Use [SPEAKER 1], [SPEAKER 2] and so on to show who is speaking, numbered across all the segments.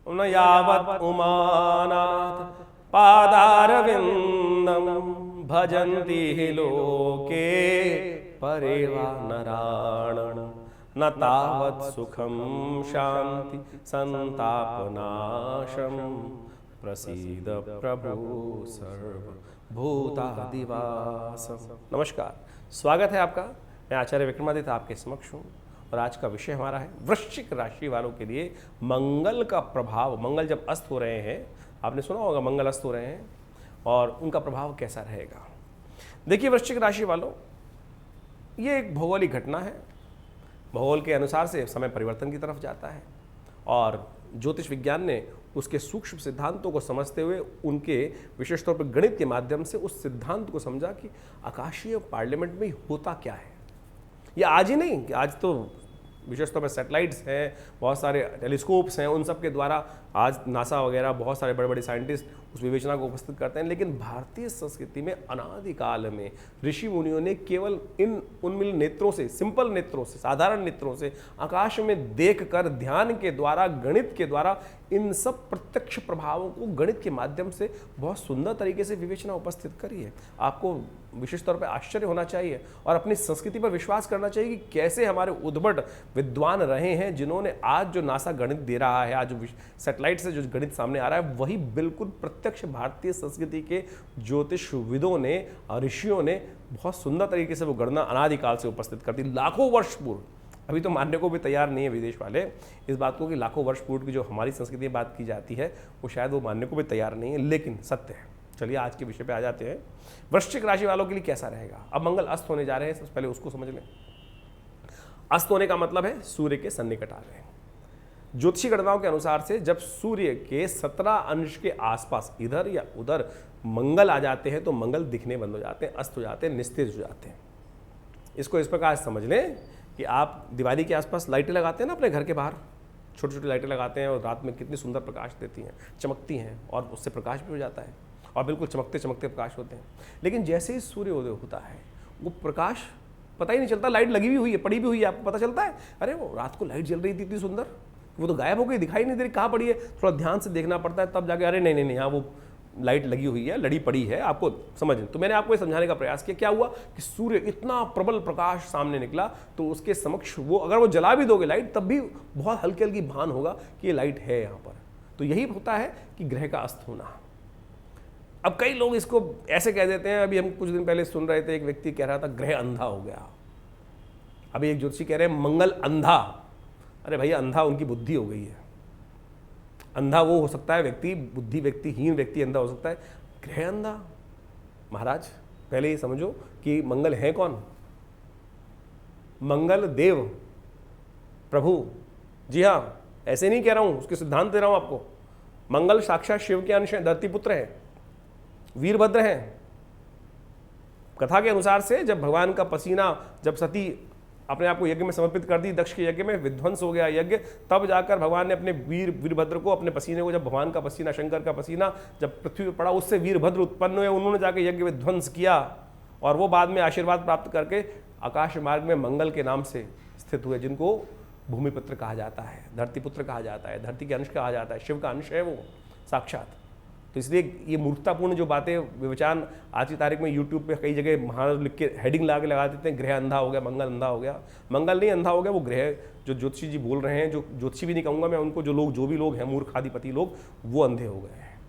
[SPEAKER 1] न यावत् उमानाथ पादारविंदम भजन्ति हि लोके परेवा नराणं न तावत् सुखम शांति संतापनाशम प्रसीद प्रभु सर्वभूतादिवासम। नमस्कार, स्वागत है आपका। मैं आचार्य विक्रमादित्य आपके समक्ष हूँ और आज का विषय हमारा है वृश्चिक राशि वालों के लिए मंगल का प्रभाव। मंगल जब अस्त हो रहे हैं, आपने सुना होगा मंगल अस्त हो रहे हैं, और उनका प्रभाव कैसा रहेगा। देखिए वृश्चिक राशि वालों, ये एक भौगोलिक घटना है। भूगोल के अनुसार से समय परिवर्तन की तरफ जाता है और ज्योतिष विज्ञान ने उसके सूक्ष्म सिद्धांतों को समझते हुए उनके विशेष तौर पर गणित के माध्यम से उस सिद्धांत को समझा कि आकाशीय पार्लियामेंट में होता क्या है। ये आज ही नहीं, आज तो विशेष तौर पर सैटेलाइट्स हैं, बहुत सारे टेलीस्कोप्स हैं, उन सब के द्वारा आज नासा वगैरह बहुत सारे बड़े बड़े साइंटिस्ट उस विवेचना को उपस्थित करते हैं। लेकिन भारतीय संस्कृति में अनादिकाल में ऋषि मुनियों ने केवल इन उन्मिल नेत्रों से, सिंपल नेत्रों से, साधारण नेत्रों से आकाश में देखकर ध्यान के द्वारा, गणित के द्वारा इन सब प्रत्यक्ष प्रभावों को गणित के माध्यम से बहुत सुंदर तरीके से विवेचना उपस्थित करी है। आपको विशेष तौर पर आश्चर्य होना चाहिए और अपनी संस्कृति पर विश्वास करना चाहिए कि कैसे हमारे उद्भट विद्वान रहे हैं, जिन्होंने आज जो नासा गणित दे रहा है, आज जो सैटेलाइट से जो गणित सामने आ रहा है, वही बिल्कुल प्रत्यक्ष भारतीय संस्कृति के ज्योतिषविदों ने, ऋषियों ने बहुत सुंदर तरीके से वो गणना अनादिकाल से उपस्थित कर दी, लाखों वर्ष पूर्व। अभी तो मानने को भी तैयार नहीं है विदेश वाले इस बात को कि लाखों वर्ष पूर्व की जो हमारी संस्कृति में बात की जाती है वो शायद वो मानने को भी तैयार नहीं है, लेकिन सत्य है। चलिए आज के विषय पे आ जाते हैं। वृश्चिक राशि वालों के लिए कैसा रहेगा। अब मंगल अस्त होने जा रहे हैं, सबसे पहले उसको समझ लें। अस्त होने का मतलब है सूर्य के सन्निकट आ रहे हैं। ज्योतिषी गणनाओं के अनुसार से जब सूर्य के 17 अंश के आसपास इधर या उधर मंगल आ जाते हैं तो मंगल दिखने बंद हो जाते हैं, अस्त हो जाते हैं, निस्तेज हो जाते हैं। इसको इस प्रकार समझ लें कि आप दिवाली के आसपास लाइटें लगाते हैं ना अपने घर के बाहर, छोटी छोटी लाइटें लगाते हैं और रात में कितनी सुंदर प्रकाश देती हैं, चमकती हैं और उससे प्रकाश भी हो जाता है और बिल्कुल चमकते चमकते प्रकाश होते हैं। लेकिन जैसे ही सूर्योदय होता है वो प्रकाश पता ही नहीं चलता, लाइट लगी हुई है, पड़ी भी हुई है, आपको पता चलता है अरे वो रात को लाइट जल रही थी इतनी सुंदर, वो तो गायब हो गई, दिखाई नहीं दे रही, कहाँ पड़ी है। थोड़ा ध्यान से देखना पड़ता है, तब जाके अरे नहीं नहीं नहीं, हाँ वो लाइट लगी हुई है, लड़ी पड़ी है, आपको समझ। तो मैंने आपको ये समझाने का प्रयास किया। क्या हुआ कि सूर्य इतना प्रबल प्रकाश सामने निकला तो उसके समक्ष वो, अगर वो जला भी दोगे लाइट, तब भी बहुत हल्की हल्की भान होगा कि ये लाइट है यहाँ पर। तो यही होता है कि ग्रह का अस्त होना। अब कई लोग इसको ऐसे कह देते हैं, अभी हम कुछ दिन पहले सुन रहे थे, एक व्यक्ति कह रहा था ग्रह अंधा हो गया। अभी एक ज्योतिषी कह रहे हैं मंगल अंधा। अरे भैया, अंधा उनकी बुद्धि हो गई है। अंधा वो हो सकता है व्यक्ति, बुद्धि व्यक्तिहीन व्यक्ति अंधा हो सकता है, ग्रह अंधा। महाराज पहले ये समझो कि मंगल है कौन। मंगल देव प्रभु, जी हाँ, ऐसे नहीं कह रहा हूं, उसके सिद्धांत दे रहा हूं आपको। मंगल साक्षात शिव के अंश है, धरती पुत्र है, वीरभद्र हैं। कथा के अनुसार से जब भगवान का पसीना, जब सती अपने आप को यज्ञ में समर्पित कर दी, दक्ष के यज्ञ में विध्वंस हो गया यज्ञ, तब जाकर भगवान ने अपने वीरभद्र को, अपने पसीने को, जब भगवान का पसीना, शंकर का पसीना जब पृथ्वी पर पड़ा, उससे वीरभद्र उत्पन्न हुए, उन्होंने जाकर यज्ञ विध्वंस किया और वो बाद में आशीर्वाद प्राप्त करके आकाश मार्ग में मंगल के नाम से स्थित हुए, जिनको भूमिपुत्र कहा जाता है, धरतीपुत्र कहा जाता है, धरती के अंश कहा जाता है, शिव का अंश है वो साक्षात। तो इसलिए ये मूर्खतापूर्ण जो बातें विवेचन आज की तारीख में यूट्यूब पे कई जगह महान लिख के हेडिंग लगा देते हैं, ग्रह अंधा हो गया, मंगल अंधा हो गया। मंगल नहीं अंधा हो गया, वो ग्रह जो ज्योतिषी जी बोल रहे हैं, जो ज्योतिषी भी नहीं कहूँगा मैं उनको, जो भी लोग हैं मूर्खाधिपति लोग, वो अंधे हो गए हैं।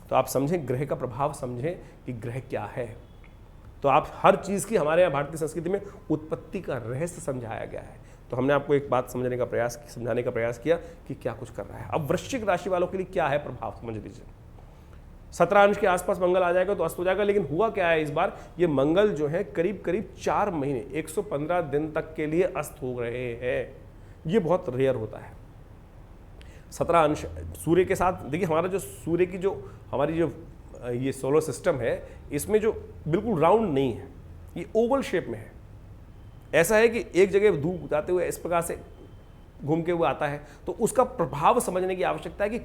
[SPEAKER 1] तो आप समझें, ग्रह का प्रभाव समझें कि ग्रह क्या है। तो आप हर चीज़ की हमारे यहाँ भारतीय संस्कृति में उत्पत्ति का रहस्य समझाया गया है। तो हमने आपको एक बात समझाने का प्रयास किया कि क्या कुछ कर रहा है। अब वृश्चिक राशि वालों के लिए क्या है प्रभाव, समझ लीजिए। 17 अंश के आसपास मंगल आ जाएगा तो अस्त हो जाएगा। लेकिन हुआ क्या है इस बार, ये मंगल जो है करीब करीब 4 महीने 115 दिन तक के लिए अस्त हो रहे हैं। ये बहुत रेयर होता है। 17 अंश सूर्य के साथ, देखिए हमारा जो सूर्य की जो हमारी जो ये सोलर सिस्टम है, इसमें जो बिल्कुल राउंड नहीं है, ये ओवल शेप में है। ऐसा है कि एक जगह धूप जाते हुए इस प्रकार से घूम के हुए आता है, तो उसका प्रभाव समझने की आवश्यकता है कि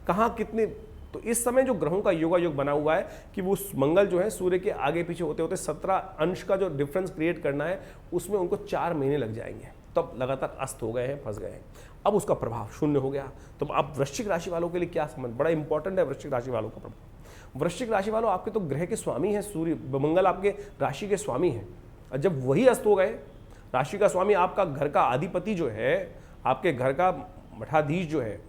[SPEAKER 1] कहाँ कितने। तो इस समय जो ग्रहों का योगायोग बना हुआ है कि वो मंगल जो है सूर्य के आगे पीछे होते होते 17 अंश का जो डिफरेंस क्रिएट करना है, उसमें उनको 4 महीने लग जाएंगे, तब लगातार अस्त हो गए हैं, फंस गए हैं। अब उसका प्रभाव शून्य हो गया। तो अब वृश्चिक राशि वालों के लिए क्या समझ, बड़ा इंपॉर्टेंट है वृश्चिक राशि वालों का प्रभाव। वृश्चिक राशि वालों, आपके तो ग्रह के स्वामी हैं, सूर्य मंगल आपके राशि के स्वामी हैं, और जब वही अस्त हो गए, राशि का स्वामी आपका घर का अधिपति जो है, आपके घर का मठाधीश जो है,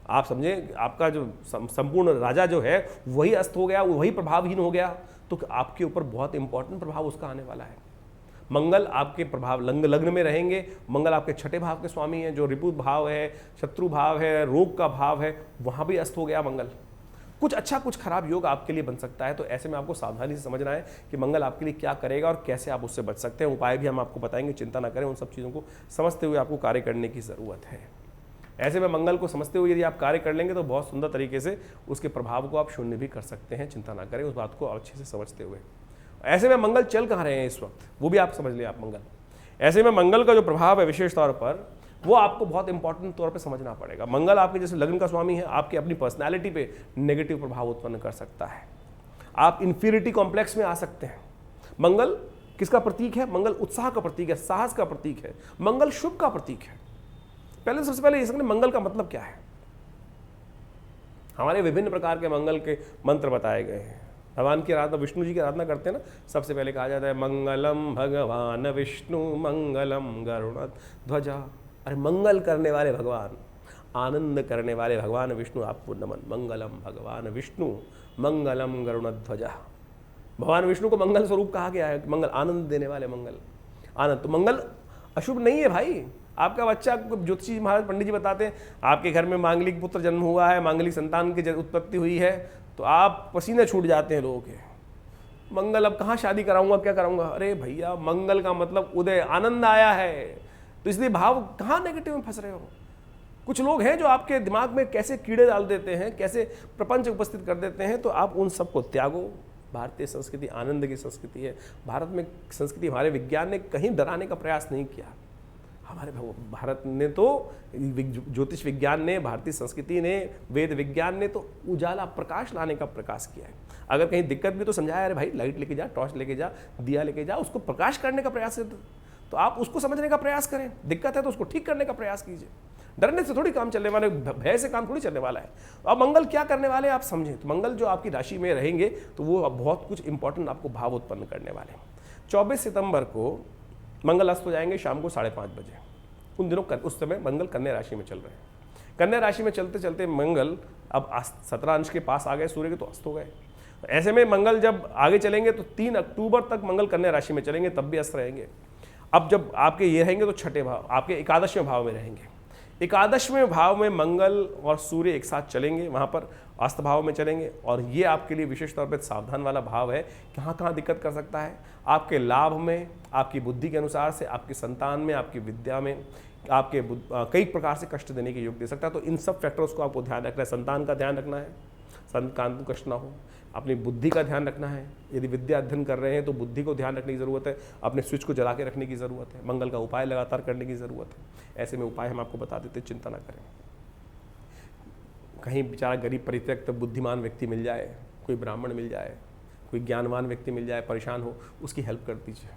[SPEAKER 1] आप समझे आपका जो संपूर्ण राजा जो है वही अस्त हो गया, वही प्रभावहीन हो गया, तो आपके ऊपर बहुत इंपॉर्टेंट प्रभाव उसका आने वाला है। मंगल आपके प्रभाव लग्न में रहेंगे, मंगल आपके छठे भाव के स्वामी हैं, जो रिपु भाव है, शत्रु भाव है, रोग का भाव है, वहां भी अस्त हो गया मंगल। कुछ अच्छा कुछ खराब योग आपके लिए बन सकता है। तो ऐसे में आपको सावधानी से समझना है कि मंगल आपके लिए क्या करेगा और कैसे आप उससे बच सकते हैं। उपाय भी हम आपको बताएंगे, चिंता ना करें, उन सब चीज़ों को समझते हुए आपको कार्य करने की ज़रूरत है। ऐसे में मंगल को समझते हुए यदि आप कार्य कर लेंगे तो बहुत सुंदर तरीके से उसके प्रभाव को आप शून्य भी कर सकते हैं। चिंता ना करें, उस बात को अच्छे से समझते हुए। ऐसे में मंगल चल कहाँ रहे हैं इस वक्त, वो भी आप समझ लें आप मंगल। ऐसे में मंगल का जो प्रभाव है विशेष तौर पर, वो आपको बहुत इंपॉर्टेंट तौर पे समझना पड़ेगा। मंगल आपके जैसे लग्न का स्वामी है, आपकी अपनी पर्सनैलिटी पे नेगेटिव प्रभाव उत्पन्न कर सकता है। आप इंफीरियरिटी कॉम्प्लेक्स में आ सकते हैं। मंगल किसका प्रतीक है? मंगल उत्साह का प्रतीक है, साहस का प्रतीक है, मंगल शुभ का प्रतीक है। पहले सबसे पहले ये समझें मंगल का मतलब क्या है। हमारे विभिन्न प्रकार के मंगल के मंत्र बताए गए हैं। भगवान की आराधना, विष्णु जी की आराधना करते हैं ना, सबसे पहले कहा जाता है मंगलम भगवान विष्णु मंगलम गरुड़ ध्वजा। अरे मंगल करने वाले भगवान, आनंद करने वाले भगवान विष्णु आपको नमन। मंगलम भगवान विष्णु मंगलम गरुड़ ध्वजा। भगवान विष्णु को मंगल स्वरूप कहा गया है, मंगल आनंद देने वाले मंगल। आनंद तो मंगल अशुभ नहीं है भाई। आपका बच्चा, ज्योतिषी महाराज पंडित जी बताते हैं, आपके घर में मांगलिक पुत्र जन्म हुआ है, मांगलिक संतान की उत्पत्ति हुई है, तो आप पसीने छूट जाते हैं लोगों के। मंगल अब कहाँ शादी कराऊंगा, क्या कराऊंगा? अरे भैया, मंगल का मतलब उदय, आनंद आया है, तो इसलिए भाव कहाँ नेगेटिव में फंस रहे हो। कुछ लोग हैं जो आपके दिमाग में कैसे कीड़े डाल देते हैं, कैसे प्रपंच उपस्थित कर देते हैं, तो आप उन सबको त्यागो। भारतीय संस्कृति आनंद की संस्कृति है। भारत में संस्कृति, हमारे विज्ञान ने कहीं डराने का प्रयास नहीं किया। हमारे भारत ने तो, ज्योतिष विज्ञान ने, भारतीय संस्कृति ने, वेद विज्ञान ने तो उजाला प्रकाश लाने का प्रयास किया है। अगर कहीं दिक्कत भी तो समझाया, अरे भाई लाइट लेके जा, टॉर्च लेके जा, दिया लेके जा, उसको प्रकाश करने का प्रयास है। तो आप उसको समझने का प्रयास करें। दिक्कत है तो उसको ठीक करने का प्रयास कीजिए। डरने से थोड़ी काम चलने वाले, भय से काम थोड़ी चलने वाला है। अब मंगल क्या करने वाले आप समझें। तो मंगल जो आपकी राशि में रहेंगे तो वो बहुत कुछ इंपॉर्टेंट आपको भाव उत्पन्न करने वाले हैं। 24 सितंबर को मंगल अस्त हो जाएंगे शाम को 5:30 बजे। उन दिनों उस समय मंगल कन्या राशि में चल रहे हैं। कन्या राशि में चलते चलते मंगल अब 17 अंश के पास आ गए सूर्य के, तो अस्त हो गए। ऐसे में मंगल जब आगे चलेंगे तो 3 अक्टूबर तक मंगल कन्या राशि में चलेंगे, तब भी अस्त रहेंगे। अब जब आपके ये रहेंगे तो छठे भाव, आपके एकादशवें भाव में रहेंगे। एकादशवें भाव में मंगल और सूर्य एक साथ चलेंगे, वहाँ पर अस्त भाव में चलेंगे। और ये आपके लिए विशेष तौर पर सावधान वाला भाव है। कहाँ दिक्कत कर सकता है? आपके लाभ में, आपकी बुद्धि के अनुसार से, आपकी संतान में, आपकी विद्या में, आपके कई प्रकार से कष्ट देने के योग दे सकता है। तो इन सब फैक्टर्स को आपको ध्यान रखना है। संतान का ध्यान रखना है, संतान को कष्ट ना हो। अपनी बुद्धि का ध्यान रखना है। यदि विद्या अध्ययन कर रहे हैं तो बुद्धि को ध्यान रखने की ज़रूरत है। अपने स्विच को जला के रखने की ज़रूरत है। मंगल का उपाय लगातार करने की ज़रूरत है। ऐसे में उपाय हम आपको बता देते, चिंता ना करें। कहीं बेचारा गरीब परित्यक्त बुद्धिमान व्यक्ति मिल जाए, कोई ब्राह्मण मिल जाए, कोई ज्ञानवान व्यक्ति मिल जाए, परेशान हो, उसकी हेल्प कर दीजिए।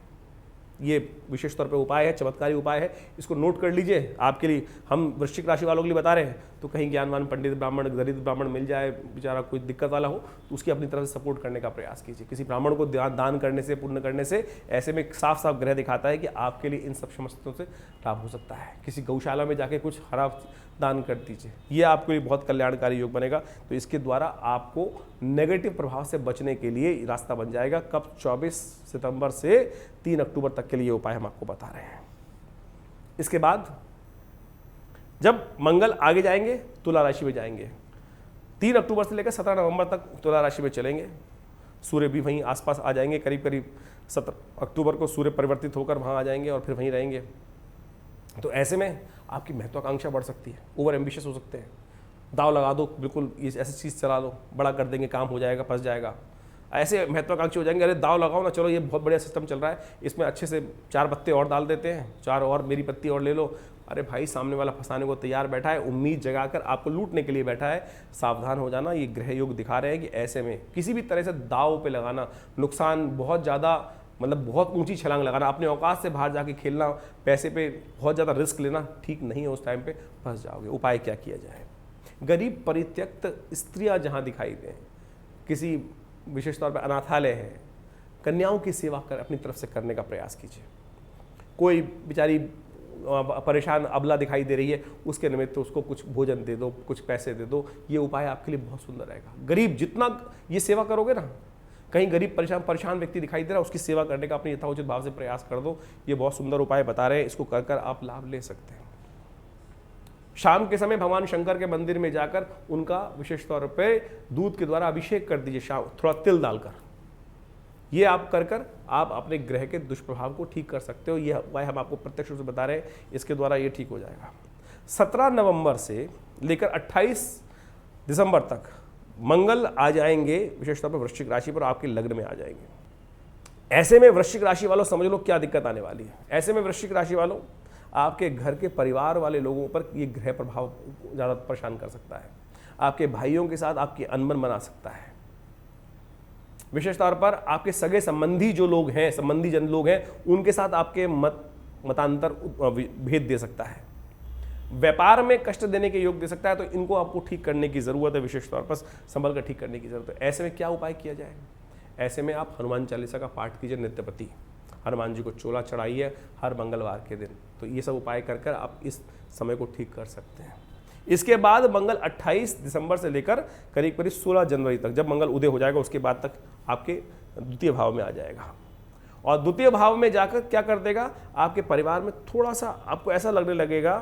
[SPEAKER 1] ये विशेष तौर पे उपाय है, चमत्कारी उपाय है। इसको नोट कर लीजिए। आपके लिए, हम वृश्चिक राशि वालों के लिए बता रहे हैं, तो कहीं ज्ञानवान पंडित ब्राह्मण, दरिद्र ब्राह्मण मिल जाए, बेचारा कोई दिक्कत वाला हो, तो उसकी अपनी तरफ से सपोर्ट करने का प्रयास कीजिए। किसी ब्राह्मण को दान करने से, पुण्य करने से, ऐसे में साफ साफ ग्रह दिखाता है कि आपके लिए इन सब समस्याओं से लाभ हो सकता है। किसी गौशाला में जाके कुछ हरा दान कर दीजिए, ये आपके लिए बहुत कल्याणकारी योग बनेगा। तो इसके द्वारा आपको नेगेटिव प्रभाव से बचने के लिए रास्ता बन जाएगा। कब? 24 सितंबर से 3 अक्टूबर तक के लिए उपाय हम आपको बता रहे हैं। इसके बाद जब मंगल आगे जाएंगे, तुला राशि में जाएंगे। 3 अक्टूबर से लेकर 17 नवंबर तक तुला राशि में चलेंगे। सूर्य भी वहीं आसपास आ जाएंगे। करीब करीब 17 अक्टूबर को सूर्य परिवर्तित होकर वहाँ आ जाएंगे और फिर वहीं रहेंगे। तो ऐसे में आपकी महत्वाकांक्षा बढ़ सकती है, ओवर एम्बिशियस हो सकते हैं। दाव लगा दो, बिल्कुल ऐसी चीज़ चला लो, बड़ा कर देंगे, काम हो जाएगा, फंस जाएगा। ऐसे महत्वाकांक्षी हो जाएंगे, अरे दाव लगाओ ना, चलो ये बहुत बढ़िया सिस्टम चल रहा है, इसमें अच्छे से 4 पत्ते और डाल देते हैं, 4 और मेरी पत्ती और ले लो। अरे भाई, सामने वाला फंसाने को तैयार बैठा है, उम्मीद जगाकर आपको लूटने के लिए बैठा है। सावधान हो जाना। ये ग्रह योग दिखा रहे हैं कि ऐसे में किसी भी तरह से दाव पे लगाना, नुकसान बहुत ज़्यादा मतलब बहुत ऊंची छलांग लगाना, अपने औकात से बाहर जाके खेलना, पैसे पे बहुत ज़्यादा रिस्क लेना ठीक नहीं है, उस टाइम पे फंस जाओगे। उपाय क्या किया जाए? गरीब परित्यक्त स्त्रियां जहाँ दिखाई दें, किसी विशेष तौर पर अनाथालय है, कन्याओं की सेवा कर अपनी तरफ से करने का प्रयास कीजिए। कोई बेचारी परेशान अबला दिखाई दे रही है, उसके निमित्त तो उसको कुछ भोजन दे दो, कुछ पैसे दे दो, ये उपाय आपके लिए बहुत सुंदर रहेगा। गरीब जितना ये सेवा करोगे ना, कहीं गरीब परेशान व्यक्ति दिखाई दे रहा है, उसकी सेवा करने का अपने यथाउचित भाव से प्रयास कर दो। ये बहुत सुंदर उपाय बता रहे हैं, इसको कर कर आप लाभ ले सकते हैं। शाम के समय भगवान शंकर के मंदिर में जाकर उनका विशेष तौर पे दूध के द्वारा अभिषेक कर दीजिए, शाम थोड़ा तिल डालकर। ये आप कर आप अपने ग्रह के दुष्प्रभाव को ठीक कर सकते हो। ये उपाय हम आपको प्रत्यक्ष रूप से बता रहे हैं, इसके द्वारा ये ठीक हो जाएगा। 17 नवंबर से लेकर 28 दिसंबर तक मंगल आ जाएंगे विशेष तौर पर वृश्चिक राशि पर, आपके लग्न में आ जाएंगे। ऐसे में वृश्चिक राशि वालों समझ लो क्या दिक्कत आने वाली है। ऐसे में वृश्चिक राशि वालों, आपके घर के परिवार वाले लोगों पर ये ग्रह प्रभाव ज़्यादा परेशान कर सकता है। आपके भाइयों के साथ आपकी अनबन बना सकता है। विशेष तौर पर आपके सगे संबंधी जो लोग हैं, संबंधी जन लोग हैं, उनके साथ आपके मतांतर भेद दे सकता है। व्यापार में कष्ट देने के योग दे सकता है, तो इनको आपको ठीक करने की ज़रूरत है, विशेष तौर पर संभल कर ठीक करने की ज़रूरत है। ऐसे में क्या उपाय किया जाए? ऐसे में आप हनुमान चालीसा का पाठ कीजिए नित्यप्रति, हनुमान जी को चोला चढ़ाइए हर मंगलवार के दिन। तो ये सब उपाय कर आप इस समय को ठीक कर सकते हैं। इसके बाद मंगल 28 दिसंबर से लेकर करीब करीब 16 जनवरी तक, जब मंगल उदय हो जाएगा उसके बाद तक आपके द्वितीय भाव में आ जाएगा। और द्वितीय भाव में जाकर क्या कर देगा, आपके परिवार में थोड़ा सा आपको ऐसा लगने लगेगा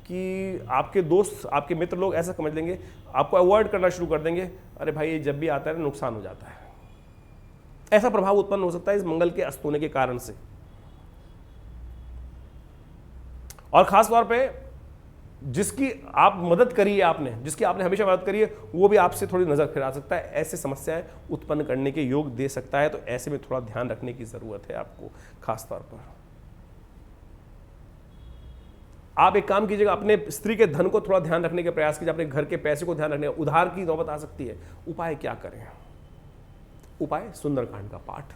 [SPEAKER 1] कि आपके दोस्त, आपके मित्र लोग ऐसा समझ लेंगे, आपको अवॉइड करना शुरू कर देंगे। अरे भाई ये जब भी आता है नुकसान हो जाता है। ऐसा प्रभाव उत्पन्न हो सकता है इस मंगल के अस्त होने के कारण से। और खास तौर पे जिसकी आप मदद करी है, आपने जिसकी आपने हमेशा मदद करी है, वो भी आपसे थोड़ी नजर फिरा सकता है, ऐसे समस्याएं उत्पन्न करने के योग दे सकता है। तो ऐसे में थोड़ा ध्यान रखने की जरूरत है आपको। खास तौर पर आप एक काम कीजिएगा, अपने स्त्री के धन को थोड़ा ध्यान रखने का प्रयास कीजिए, अपने घर के पैसे को ध्यान रखने, उधार की नौबत आ सकती है। उपाय क्या करें? उपाय सुंदरकांड का पाठ,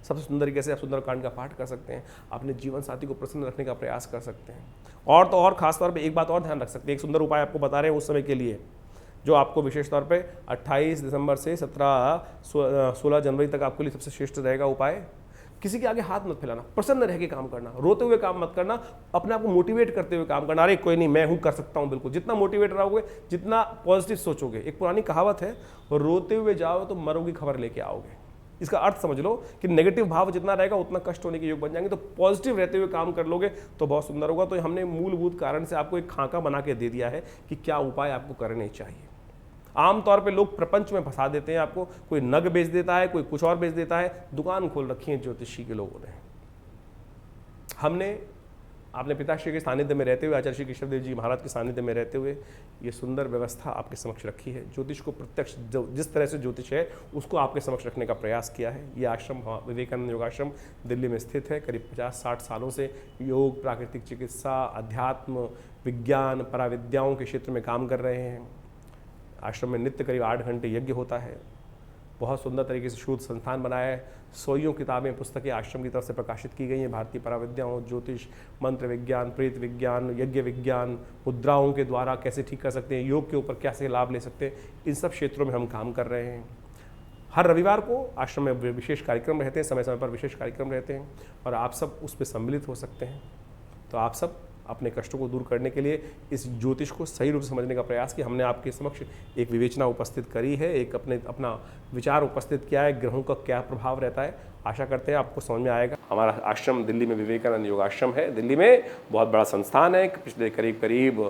[SPEAKER 1] सबसे सुंदर तरीके से आप सुंदरकांड का पाठ कर सकते हैं। अपने जीवन साथी को प्रसन्न रखने का प्रयास कर सकते हैं। और तो और खास तौर पे एक बात और ध्यान रख सकते हैं, एक सुंदर उपाय आपको बता रहे हैं उस समय के लिए, जो आपको विशेष तौर पे 28 दिसंबर से 16 जनवरी तक आपके लिए सबसे श्रेष्ठ रहेगा उपाय। किसी के आगे हाथ मत फैलाना, प्रसन्न रह के काम करना, रोते हुए काम मत करना, अपने आप को मोटिवेट करते हुए काम करना। अरे कोई नहीं, मैं हूँ, कर सकता हूँ। बिल्कुल, जितना मोटिवेट रहोगे, जितना पॉजिटिव सोचोगे। एक पुरानी कहावत है, रोते हुए जाओ तो मरोगी खबर लेके आओगे। इसका अर्थ समझ लो कि नेगेटिव भाव जितना रहेगा उतना कष्ट होने के योग बन जाएंगे। तो पॉजिटिव रहते हुए काम कर लोगे तो बहुत सुंदर होगा। तो हमने मूलभूत कारण से आपको एक खाका बना के दे दिया है कि क्या उपाय आपको करने चाहिए। आमतौर पे लोग प्रपंच में फंसा देते हैं आपको, कोई नग बेच देता है, कोई कुछ और बेच देता है, दुकान खोल रखी है ज्योतिषी के लोगों ने। हमने अपने पिताश्री के सानिध्य में रहते हुए, आचार्य श्री कृष्णदेव जी महाराज के सानिध्य में रहते हुए ये सुंदर व्यवस्था आपके समक्ष रखी है। ज्योतिष को प्रत्यक्ष जिस तरह से ज्योतिष है उसको आपके समक्ष रखने का प्रयास किया है। ये आश्रम विवेकानंद योगाश्रम दिल्ली में स्थित है। करीब 50-60 सालों से योग, प्राकृतिक चिकित्सा, अध्यात्म, विज्ञान, पराविद्याओं के क्षेत्र में काम कर रहे हैं। आश्रम में नित्य करीब 8 घंटे यज्ञ होता है। बहुत सुंदर तरीके से शोध संस्थान बनाया है। 100 किताबें, पुस्तकें आश्रम की तरफ से प्रकाशित की गई हैं। भारतीय पराविद्याओं, ज्योतिष, मंत्र विज्ञान, प्रेत विज्ञान, यज्ञ विज्ञान, मुद्राओं के द्वारा कैसे ठीक कर सकते हैं, योग के ऊपर कैसे लाभ ले सकते हैं, इन सब क्षेत्रों में हम काम कर रहे हैं। हर रविवार को आश्रम में विशेष कार्यक्रम रहते हैं, समय समय पर विशेष कार्यक्रम रहते हैं और आप सब उस पर सम्मिलित हो सकते हैं। तो आप सब अपने कष्टों को दूर करने के लिए इस ज्योतिष को सही रूप से समझने का प्रयास किया। हमने आपके समक्ष एक विवेचना उपस्थित करी है, एक अपना विचार उपस्थित किया है, ग्रहों का क्या प्रभाव रहता है। आशा करते हैं आपको समझ में आएगा। हमारा आश्रम दिल्ली में विवेकानंद योगाश्रम है। दिल्ली में बहुत बड़ा संस्थान है, पिछले करीब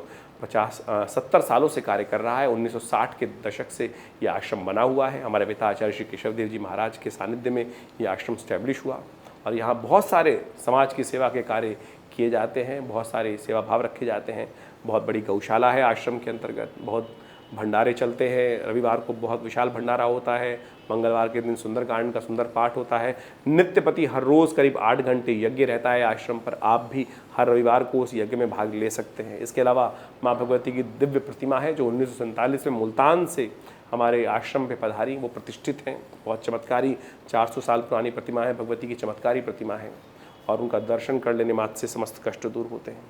[SPEAKER 1] 50-70 सालों से कार्य कर रहा है। 1960 के दशक से ये आश्रम बना हुआ है। हमारे पिता आचार्य श्री केशवदेव जी महाराज के सानिध्य में ये आश्रम स्टैब्लिश हुआ और यहाँ बहुत सारे समाज की सेवा के कार्य किए जाते हैं, बहुत सारे सेवा भाव रखे जाते हैं। बहुत बड़ी गौशाला है आश्रम के अंतर्गत, बहुत भंडारे चलते हैं, रविवार को बहुत विशाल भंडारा होता है, मंगलवार के दिन सुंदरकांड का सुंदर पाठ होता है। नित्यपति हर रोज़ करीब 8 घंटे यज्ञ रहता है आश्रम पर, आप भी हर रविवार को उस यज्ञ में भाग ले सकते हैं। इसके अलावा माँ भगवती की दिव्य प्रतिमा है जो 1947 में मुल्तान से हमारे आश्रम पे पधारी, वो प्रतिष्ठित हैं। बहुत चमत्कारी 400 साल पुरानी प्रतिमा है, भगवती की चमत्कारी प्रतिमा है और उनका दर्शन कर लेने मात्र से समस्त कष्ट दूर होते हैं।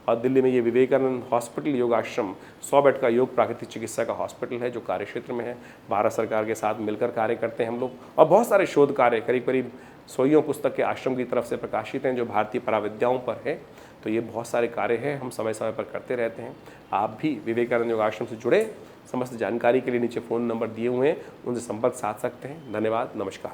[SPEAKER 1] और दिल्ली में ये विवेकानंद हॉस्पिटल योग आश्रम 100 बेड का योग प्राकृतिक चिकित्सा का हॉस्पिटल है जो कार्य क्षेत्र में है। भारत सरकार के साथ मिलकर कार्य करते हैं हम लोग और बहुत सारे शोध कार्य करीब करीब 100 पुस्तक के आश्रम की तरफ से प्रकाशित हैं जो भारतीय पराविद्याओं पर है। तो ये बहुत सारे कार्य हैं, हम समय समय पर करते रहते हैं। आप भी विवेकानंद योग आश्रम से जुड़े, समस्त जानकारी के लिए नीचे फ़ोन नंबर दिए हुए हैं, उनसे संपर्क साध सकते हैं। धन्यवाद, नमस्कार।